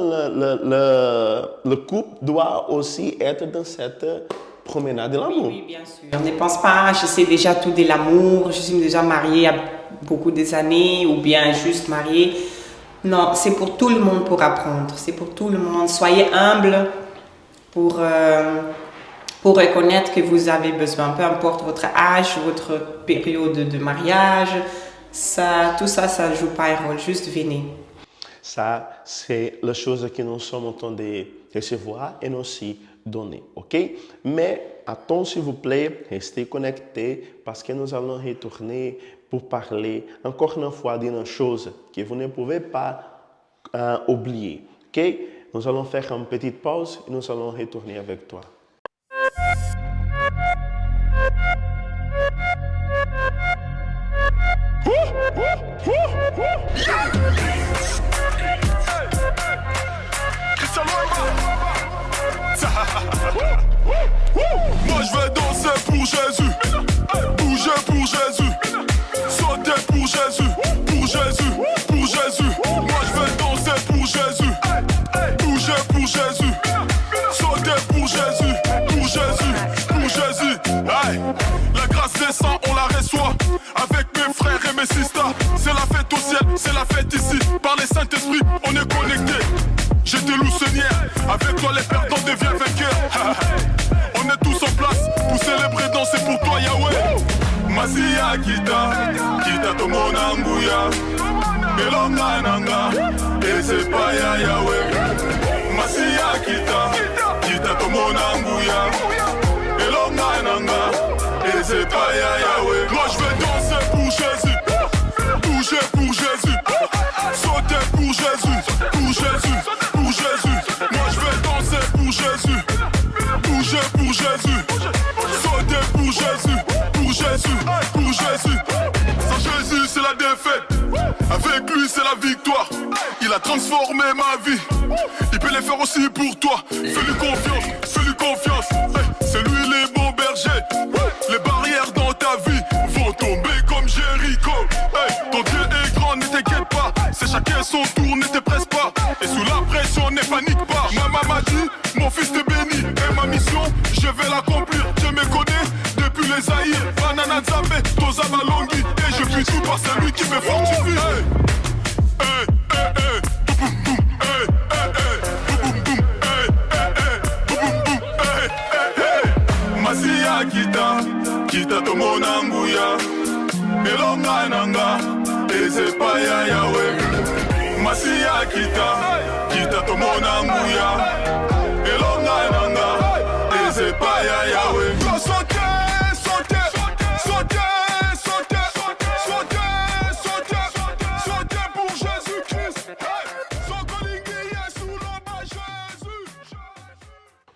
le couple doit aussi être dans cette promenade de l'amour. Oui, bien sûr. On ne pense pas, je sais déjà tout de l'amour, je suis déjà mariée il y a beaucoup années, ou bien juste mariée. Non, c'est pour tout le monde pour apprendre, c'est pour tout le monde. Soyez humble pour reconnaître que vous avez besoin, peu importe votre âge, votre période de mariage, tout ça, ça ne joue pas un rôle, juste venez. Ça, c'est la chose que nous sommes en train de recevoir et aussi donner, ok? Mais attends, s'il vous plaît, restez connectés parce que nous allons retourner pour parler encore une fois d'une chose que vous ne pouvez pas oublier, ok? Nous allons faire une petite pause et nous allons retourner avec toi. Moi je vais danser pour Jésus, bouger pour Jésus, sauter pour Jésus, pour Jésus, pour Jésus. Moi je vais danser pour Jésus, bouger pour Jésus, sauter pour Jésus, pour Jésus, pour Jésus. Hey. La grâce descend, on la reçoit avec mes frères et mes sisters. C'est la fête au ciel, c'est la fête ici. Par les Saint-Esprit, on est connecté. Je te loue Seigneur, avec toi les perdants deviennent vainqueurs. On est tous en place pour célébrer, danser pour toi Yahweh. Masia kita tomonanguya, elonga nanga, et c'est pas Yahweh. Masia kita tomonanguya, elonga nanga, et c'est pas Yahweh. Moi je vais danser pour Jésus, bouger pour Jésus, sauter pour Jésus, pour Jésus, pour Jésus. Moi je vais danser pour Jésus, bouger pour Jésus, sauter pour Jésus, pour Jésus, pour Jésus. Sans Jésus c'est la défaite, avec lui c'est la victoire. Il a transformé ma vie, il peut les faire aussi pour toi. Fais-lui confiance, fais-lui confiance. Hey, c'est lui les bons bergers. Les barrières dans ta vie vont tomber comme Jéricho. Hey, ton Dieu est grand, ne t'inquiète pas. C'est chacun son tour, ne te presse pas. Et sous la pression, ne panique pas. Maman m'a dit, mon fils te bénit. Et ma mission, je vais l'accomplir. Je me connais depuis les Aïrs. Banana Zambé, Toza Malongi. Et je puis tout par celui qui me fortifie. Hey. Hey, hey, hey. Boum, boum, hey, hey, hey. Boum, boum, hey, hey, hey. Boum, boum, hey, hey, hey. Masia kita tomonanguya, elonga nanga, et c'est pas Yahweh. Masia kita tomonanguya, elonga nanga, et c'est pas Yahweh.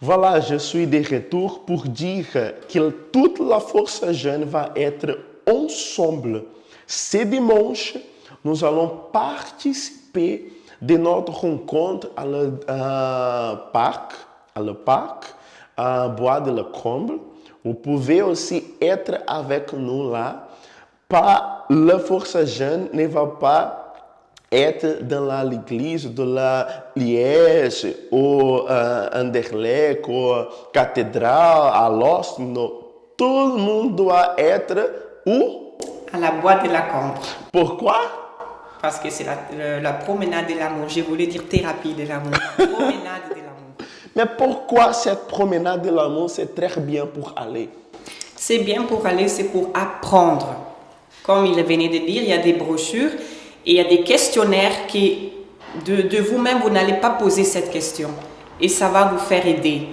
Voilà, je suis de retour pour dire que toute la force jeune va être ensemble. Ce dimanche, nous allons participer de notre rencontre à le parc, à Bois de la Comble. Vous pouvez aussi être avec nous là. La force jeune ne va pas être dans l'église de la Liège, ou Anderlecht, ou cathédrale, à l'Ost. Non. Tout le monde doit être où? À la Bois de la Comble. Pourquoi? Parce que c'est la promenade de l'amour. Je voulais dire thérapie de l'amour. La promenade de l'amour. Mais pourquoi cette promenade de l'amour, c'est très bien pour aller? C'est bien pour aller, c'est pour apprendre. Comme il venait de dire, il y a des brochures et il y a des questionnaires qui, de vous-même, vous n'allez pas poser cette question. Et ça va vous faire aider.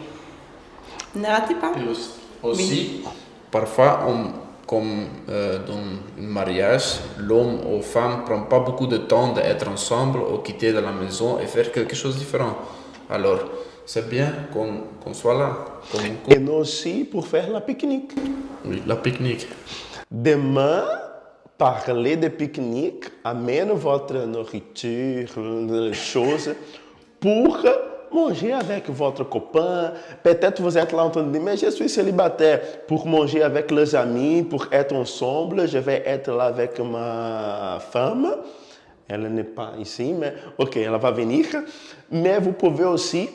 Ne ratez pas. Et aussi, parfois, comme dans un mariage, l'homme ou la femme ne prend pas beaucoup de temps d'être ensemble ou quitter de la maison et faire quelque chose de différent. Alors, c'est bien qu'on soit là. Et nous aussi pour faire la pique-nique. Oui, la pique-nique. Demain, parler de pique-nique, amène votre nourriture, les choses, pour manger avec votre copain. Peut-être vous êtes là en train de dire, mais je suis célibataire. Pour manger avec les amis, pour être ensemble, je vais être là avec ma femme. Elle n'est pas ici, mais ok, elle va venir. Mais vous pouvez aussi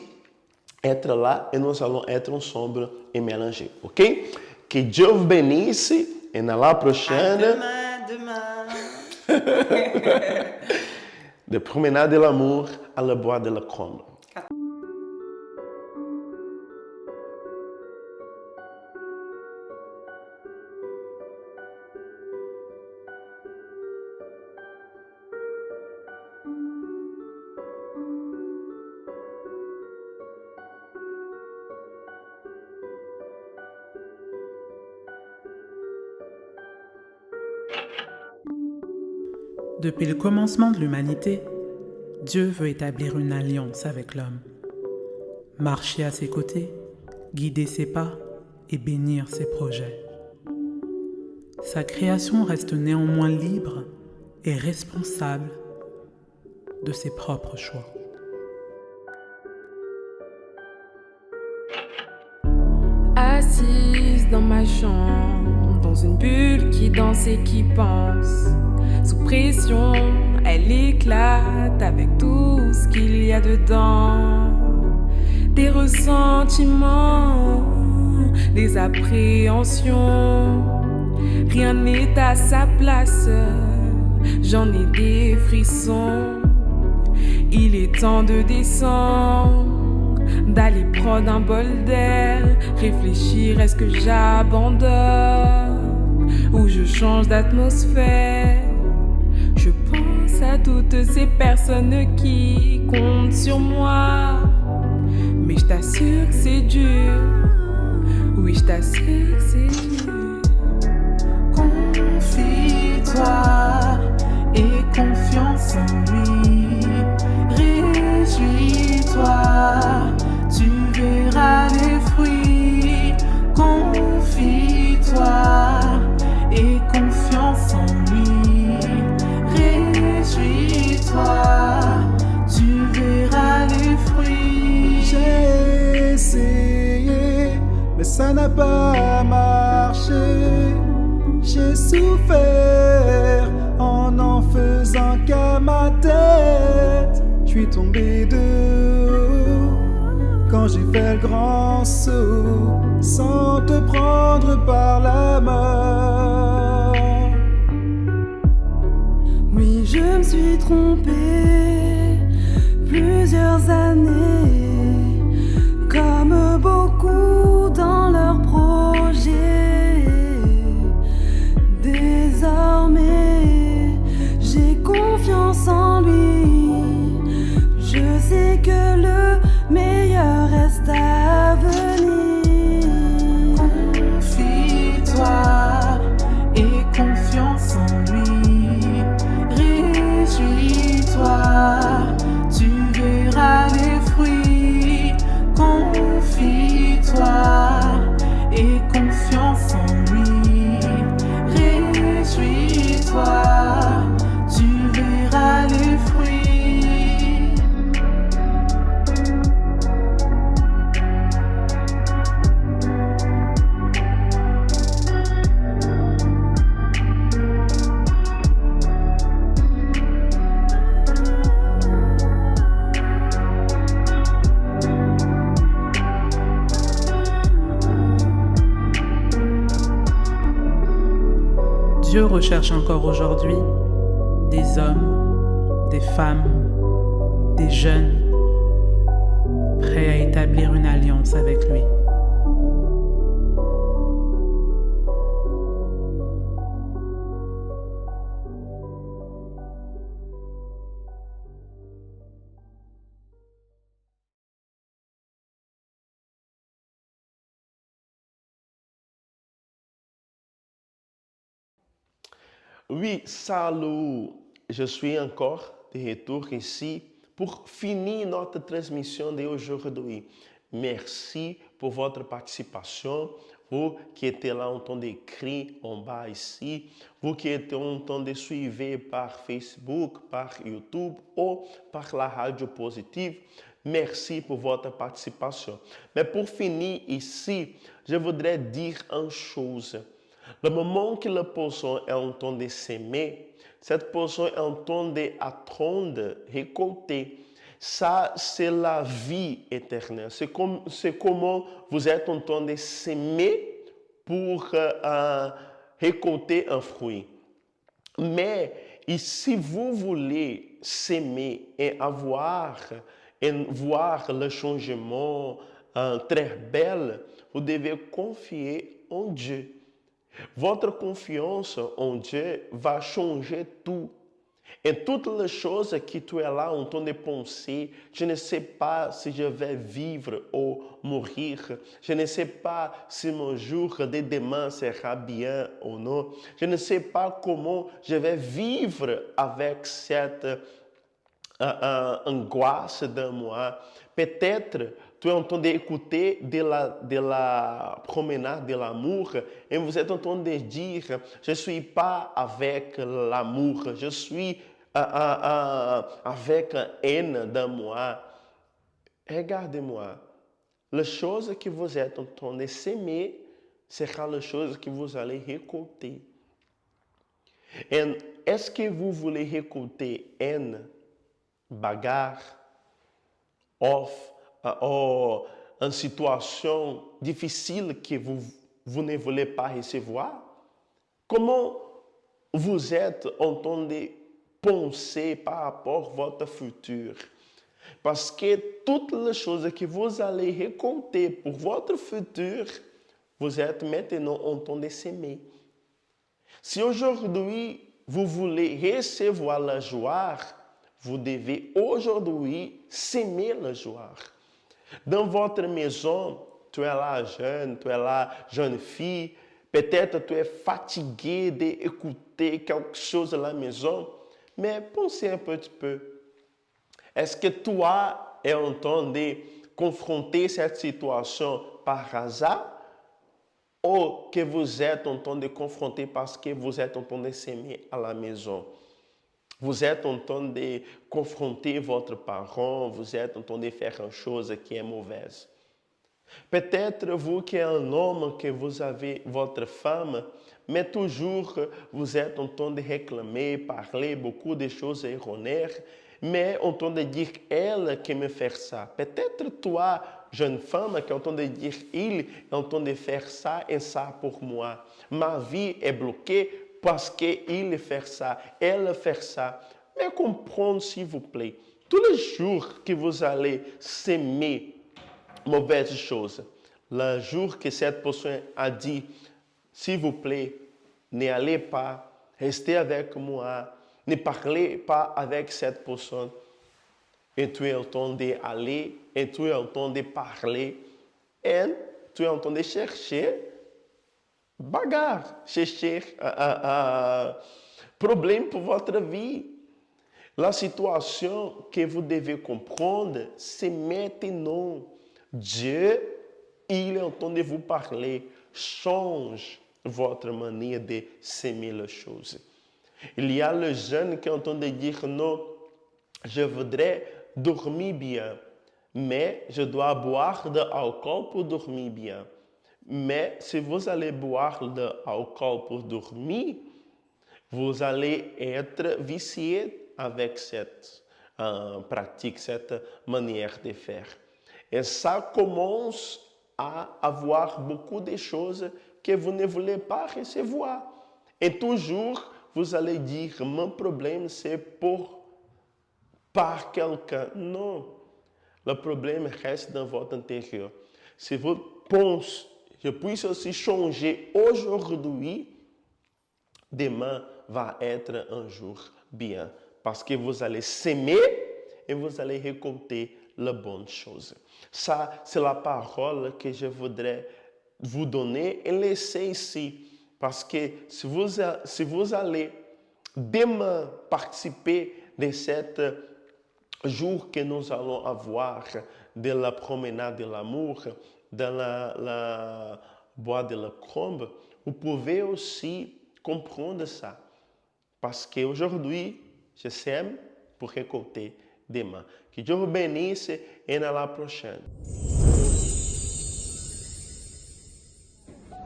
être là et nous allons être ensemble et mélanger, ok? Que Dieu vous bénisse et à la prochaine. Demain. De promenade de l'amour à la Bois de la Comble. Depuis le commencement de l'humanité, Dieu veut établir une alliance avec l'homme, marcher à ses côtés, guider ses pas et bénir ses projets. Sa création reste néanmoins libre et responsable de ses propres choix. Assise dans ma chambre, dans une bulle qui danse et qui pense. Sous pression, elle éclate avec tout ce qu'il y a dedans. Des ressentiments, des appréhensions. Rien n'est à sa place, j'en ai des frissons. Il est temps de descendre, d'aller prendre un bol d'air. Réfléchir, est-ce que j'abandonne ou je change d'atmosphère? Je pense à toutes ces personnes qui comptent sur moi. Mais je t'assure que c'est dur. Oui, je t'assure que c'est dur. Confie-toi et confiance en lui. Réjouis-toi, tu verras les fruits. Confie-toi et confiance en lui. Réjouis-toi, tu verras les fruits. J'ai essayé, mais ça n'a pas marché. J'ai souffert en faisant qu'à ma tête. Je suis tombé de haut quand j'ai fait le grand saut sans te prendre par la main. Oui, je me suis trompée plusieurs années, comme beaucoup dans leurs projets. Désormais, j'ai confiance en lui. Je sais que le meilleur reste à venir. Confie-toi et confiance en lui. Réjouis-toi, tu verras les fruits. Confie Dieu recherche encore aujourd'hui des hommes, des femmes, des jeunes prêts à établir une alliance avec lui. Oui, salut. Je suis encore de retour ici pour finir notre transmission d'aujourd'hui. Merci pour votre participation. Vous qui êtes là en train d'écrire en bas ici, vous qui êtes en train de suivre par Facebook, par YouTube ou par la radio positive, merci pour votre participation. Mais pour finir ici, je voudrais dire une chose. Le moment que la personne est en train de s'aimer, cette personne est en train d'attendre, récolter. Ça, c'est la vie éternelle. C'est comment vous êtes en train de s'aimer pour récolter un fruit. Mais si vous voulez s'aimer et voir le changement très bel, vous devez confier en Dieu. Votre confiance en Dieu va changer tout. Et toutes les choses que tu es là en train de penser, je ne sais pas si je vais vivre ou mourir. Je ne sais pas si mon jour de demain sera bien ou non. Je ne sais pas comment je vais vivre avec cette angoisse de moi. Peut-être tu es en train d'écouter de la promenade de l'amour et vous êtes en train de dire, je ne suis pas avec l'amour, je suis avec haine de moi. Regardez-moi, la chose que vous êtes en train de s'aimer sera la chose que vous allez récolter. Et est-ce que vous voulez récolter haine, bagarre, ou une situation difficile que vous ne voulez pas recevoir? Comment vous êtes en train de penser par rapport à votre futur? Parce que toutes les choses que vous allez récolter pour votre futur, vous êtes maintenant en train de s'aimer. Si aujourd'hui vous voulez recevoir la joie, vous devez aujourd'hui s'aimer la joie. Dans votre maison, tu es là jeune, tu es là jeune fille, peut-être tu es fatigué d'écouter quelque chose à la maison, mais pensez un petit peu. Est-ce que toi es en train de confronter cette situation par hasard ou que vous êtes en train de confronter parce que vous êtes en train de s'aimer à la maison? Vous êtes en train de confronter votre parent, vous êtes en train de faire une chose qui est mauvaise. Peut-être vous qui êtes un homme, que vous avez votre femme, mais toujours vous êtes en train de réclamer, parler beaucoup de choses erronées, mais en train de dire elle qui me fait ça. Peut-être toi, jeune femme, qui est en train de dire il est en train de faire ça et ça pour moi. Ma vie est bloquée parce qu'il fait ça, elle fait ça. Mais comprenez s'il vous plaît, tous les jours que vous allez s'aimer mauvaises choses, le jour que cette personne a dit, s'il vous plaît, n'allez pas, restez avec moi, ne parlez pas avec cette personne, et tu es en train d'aller, et tu es en train de parler, et tu es en train de chercher bagarre, chercher problème pour votre vie. La situation que vous devez comprendre, c'est maintenant. Dieu, il est en train de vous parler. Change votre manière de s'aimer les choses. Il y a le jeune qui est en train de dire non, je voudrais dormir bien, mais je dois boire de l'alcool pour dormir bien. Mais si vous allez boire de l'alcool pour dormir, vous allez être vicié avec cette pratique, cette manière de faire. Et ça commence à avoir beaucoup de choses que vous ne voulez pas recevoir. Et toujours, vous allez dire, mon problème, c'est par quelqu'un. Non. Le problème reste dans votre intérieur. Si vous pensez, je puisse aussi changer aujourd'hui, demain va être un jour bien. Parce que vous allez s'aimer et vous allez récolter les bonnes choses. Ça, c'est la parole que je voudrais vous donner et laisser ici. Parce que si vous allez demain participer de cet jour que nous allons avoir de la promenade de l'amour dans la bois de la Combe, vous pouvez aussi comprendre ça. Parce qu'aujourd'hui, je sème pour récolter demain. Que Dieu vous bénisse et à la prochaine.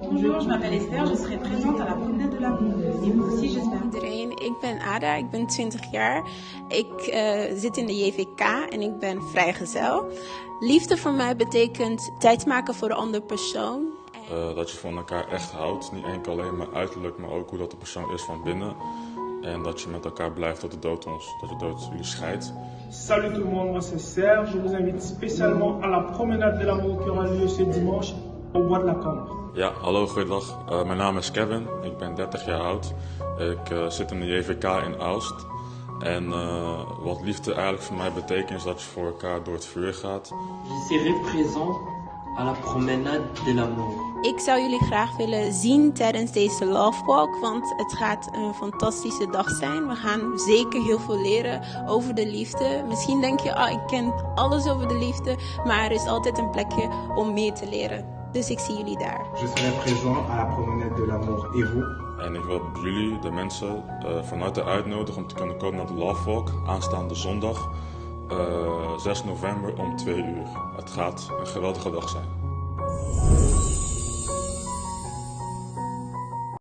Bonjour, je m'appelle Esther, je serai présente à la promenade de l'amour. Et vous aussi, j'espère. Iedereen, ik ben Ada, ik ben 20 jaar. Ik zit in de JVK en ik ben vrijgezel. Liefde voor mij betekent tijd maken voor de andere persoon. Dat je van elkaar echt houdt, niet enkel alleen maar uiterlijk, maar ook hoe dat de persoon is van binnen. En dat je met elkaar blijft tot de dood jullie scheidt. Salut tout le monde, moi c'est Serge. Je vous invite spécialement à la promenade de l'amour qui aura lieu ce dimanche au bois de la Combe. Ja, hallo, goeiedag. Mijn naam is Kevin, ik ben 30 jaar oud. Ik zit in de JVK in Aalst. En wat liefde eigenlijk voor mij betekent is dat je voor elkaar door het vuur gaat. Je serai présent à la promenade de l'amour. Ik zou jullie graag willen zien tijdens deze Love Walk, want het gaat een fantastische dag zijn. We gaan zeker heel veel leren over de liefde. Misschien denk je, ik ken alles over de liefde, maar er is altijd een plekje om meer te leren. Dus ik zie jullie daar. Je serai présent à la promenade de l'amour. Et vous? En ik wil jullie, de mensen, van harte uitnodigen om te kunnen komen naar de Love Walk aanstaande zondag 6 november om 2 uur. Het gaat een geweldige dag zijn.